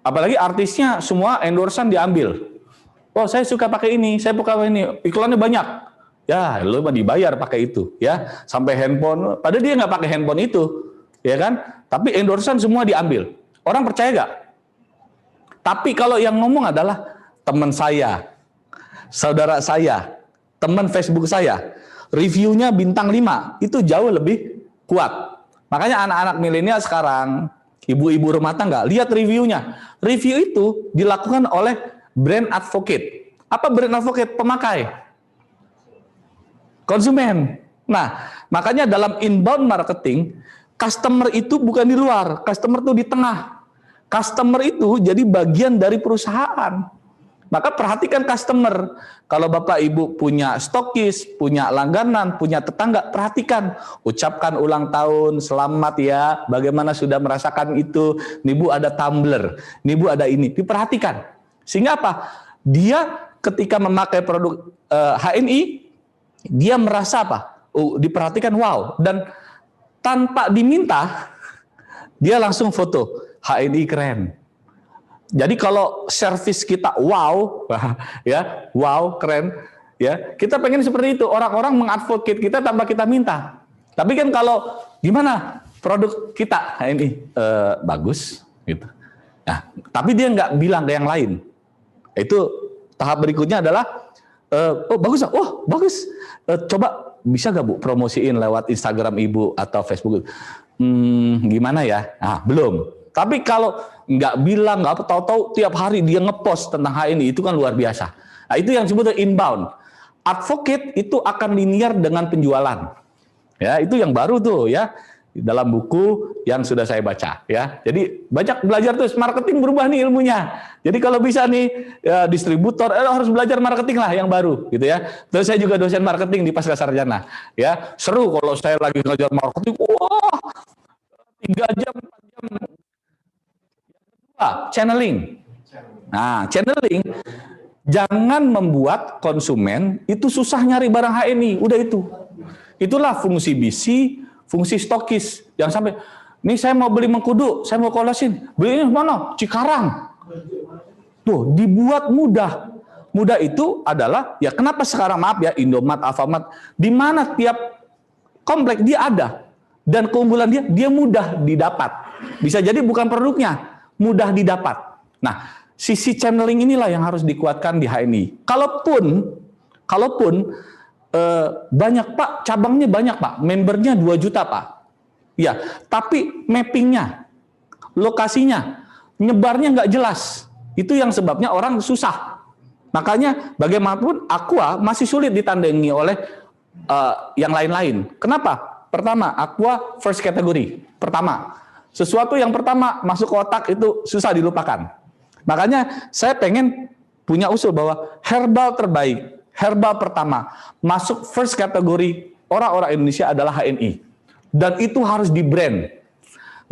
Apalagi artisnya semua endorsean diambil. Oh, saya suka pakai ini, saya suka pakai ini, iklannya banyak. Ya, lu mah dibayar pakai itu, ya. Sampai handphone, padahal dia nggak pakai handphone itu, ya kan? Tapi endorsean semua diambil. Orang percaya nggak? Tapi kalau yang ngomong adalah teman saya, saudara saya, teman Facebook saya, reviewnya bintang 5, itu jauh lebih kuat. Makanya anak-anak milenial sekarang, ibu-ibu rumah tangga, lihat reviewnya. Review itu dilakukan oleh brand advocate. Apa brand advocate? Pemakai. Konsumen. Nah, makanya dalam inbound marketing, customer itu bukan di luar, customer itu di tengah. Customer itu jadi bagian dari perusahaan. Maka perhatikan customer. Kalau Bapak Ibu punya stokis, punya langganan, punya tetangga, perhatikan. Ucapkan ulang tahun, selamat ya, bagaimana sudah merasakan itu. Nih Bu ada tumbler, nih Bu ada ini. Diperhatikan. Sehingga apa? Dia ketika memakai produk HNI, dia merasa apa? Diperhatikan, wow. Dan tanpa diminta, dia langsung foto. HNI keren. Jadi kalau servis kita wow, ya, wow, keren, ya. Kita pengen seperti itu. Orang-orang mengadvocate kita tanpa kita minta. Tapi kan kalau gimana produk kita ini bagus, gitu. Nah, tapi dia nggak bilang ke yang lain. Itu tahap berikutnya adalah, oh bagus, oh bagus. Coba bisa nggak Bu promosiin lewat Instagram Ibu atau Facebook? Gimana ya? Nah, belum. Tapi kalau nggak bilang, nggak tahu-tahu tiap hari dia ngepost tentang HNI, itu kan luar biasa. Nah, itu yang disebut inbound. Advocate itu akan linear dengan penjualan. Ya, itu yang baru tuh ya dalam buku yang sudah saya baca ya. Jadi banyak belajar terus, marketing berubah nih ilmunya. Jadi kalau bisa nih ya, distributor harus belajar marketing lah yang baru gitu ya. Terus saya juga dosen marketing di Pascasarjana ya. Seru kalau saya lagi ngajar marketing. Wah, 3 jam, 4 jam. Channeling. Nah, channeling jangan membuat konsumen itu susah nyari barang HNI. Udah itu. Itulah fungsi BC, fungsi stokis. Yang sampai, nih saya mau beli mengkudu, saya mau kolasin. Belinya mana? Cikarang. Tuh, dibuat mudah. Mudah itu adalah, ya kenapa sekarang maaf ya, Indomaret, Alfamart, di mana tiap komplek dia ada. Dan keunggulan dia mudah didapat. Bisa jadi bukan produknya, mudah didapat. Nah, sisi channeling inilah yang harus dikuatkan di HNI. Kalaupun banyak Pak, cabangnya banyak Pak, membernya 2 juta Pak. Ya, tapi mappingnya, lokasinya, nyebarnya nggak jelas. Itu yang sebabnya orang susah. Makanya bagaimanapun Aqua masih sulit ditandingi oleh yang lain-lain. Kenapa? Pertama, Aqua first category. Pertama, Sesuatu yang pertama masuk ke otak itu susah dilupakan. Makanya saya pengen punya usul bahwa herbal terbaik, herbal pertama masuk first kategori orang-orang Indonesia adalah HNI. Dan itu harus di-brand.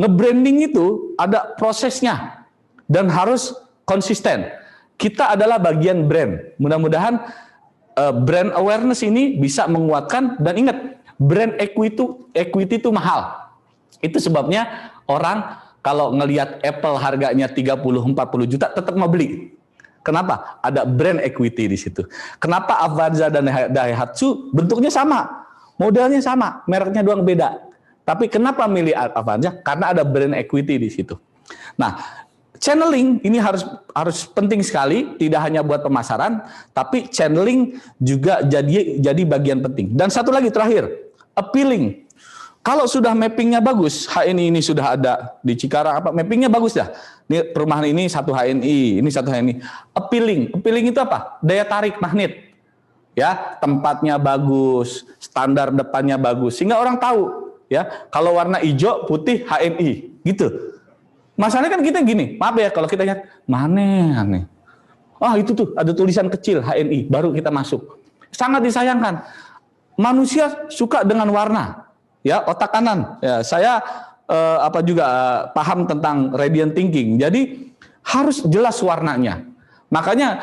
Nge-branding itu ada prosesnya dan harus konsisten. Kita adalah bagian brand. Mudah-mudahan brand awareness ini bisa menguatkan, dan ingat, brand equity itu mahal. Itu sebabnya orang kalau ngelihat Apple harganya 30-40 juta tetap mau beli. Kenapa? Ada brand equity di situ. Kenapa Avanza dan Daihatsu bentuknya sama, modelnya sama, mereknya doang beda. Tapi kenapa milih Avanza? Karena ada brand equity di situ. Nah, channeling ini harus penting sekali, tidak hanya buat pemasaran, tapi channeling juga jadi bagian penting. Dan satu lagi terakhir, appealing. Kalau sudah mappingnya bagus, HNI ini sudah ada di Cikarang, mappingnya bagus dah. Ini perumahan ini satu HNI, ini satu HNI. Appealing itu apa? Daya tarik magnet. Ya, tempatnya bagus, standar depannya bagus, sehingga orang tahu. Ya, kalau warna hijau, putih, HNI, gitu. Masalahnya kan kita gini, maaf ya kalau kita lihat, mana nih? Ah itu tuh ada tulisan kecil HNI, baru kita masuk. Sangat disayangkan. Manusia suka dengan warna, ya otak kanan. Ya, saya paham tentang radiant thinking. Jadi harus jelas warnanya. Makanya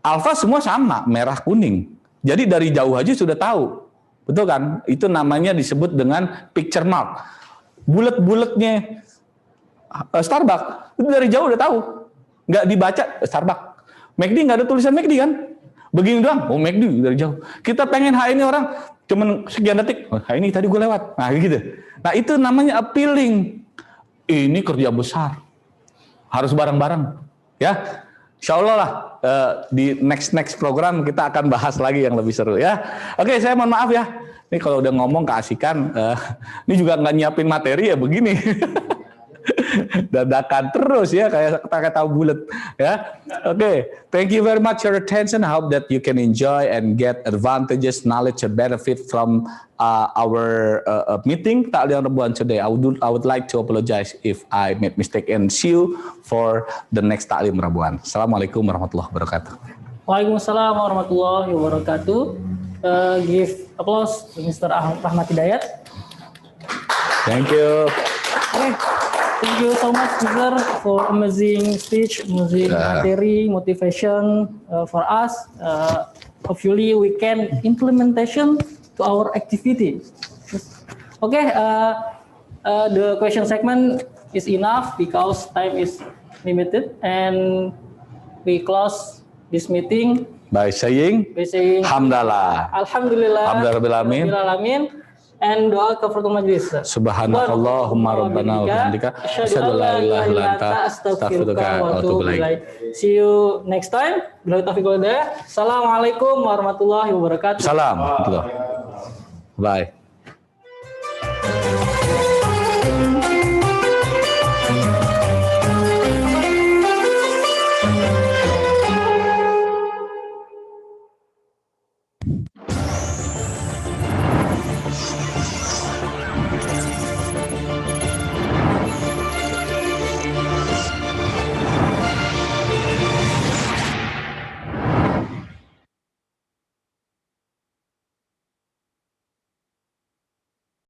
alfa semua sama, merah kuning. Jadi dari jauh aja sudah tahu. Betul kan? Itu namanya disebut dengan picture mark. Bulet-buletnya Starbucks, itu dari jauh udah tahu. Nggak dibaca Starbucks. McD nggak ada tulisan McD kan? Begini doang, oh McD dari jauh. Kita pengen ini orang cuman sekian detik, oh, ini tadi gue lewat. Nah gitu. Nah itu namanya appealing. Ini kerja besar. Harus bareng-bareng. Ya, insya Allah lah di next program kita akan bahas lagi yang lebih seru ya. Oke, saya mohon maaf ya. Ini kalau udah ngomong keasikan, ini juga nggak nyiapin materi ya begini. Dadakan terus ya, kayak tahu bulat ya. Oke, thank you very much for your attention. I hope that you can enjoy and get advantages, knowledge, and benefit from our meeting Ta'lim Rebuan today. I would like to apologize if I made mistake, and see you for the next Ta'lim Rebuan. Assalamualaikum warahmatullahi wabarakatuh. Waalaikumsalam warahmatullahi wabarakatuh. Give applause to Mr. Rahmat Hidayat. Thank you. Okay. Thank you so much, Mr. for amazing speech, amazing materi, motivation for us. Hopefully we can implementation to our activity. Okay, the question segment is enough because time is limited, and we close this meeting by saying Alhamdulillah. Alhamdulillah. And doa kafaratul majlis. Subhanakallahumma rabbana wa bihamdika asyhadu an la ilaha illa anta astaghfiruka wa atubu ilaik. See you next time. Billahi taufiq wal hidayah. Assalamualaikum warahmatullahi wabarakatuh. Salam. Bye.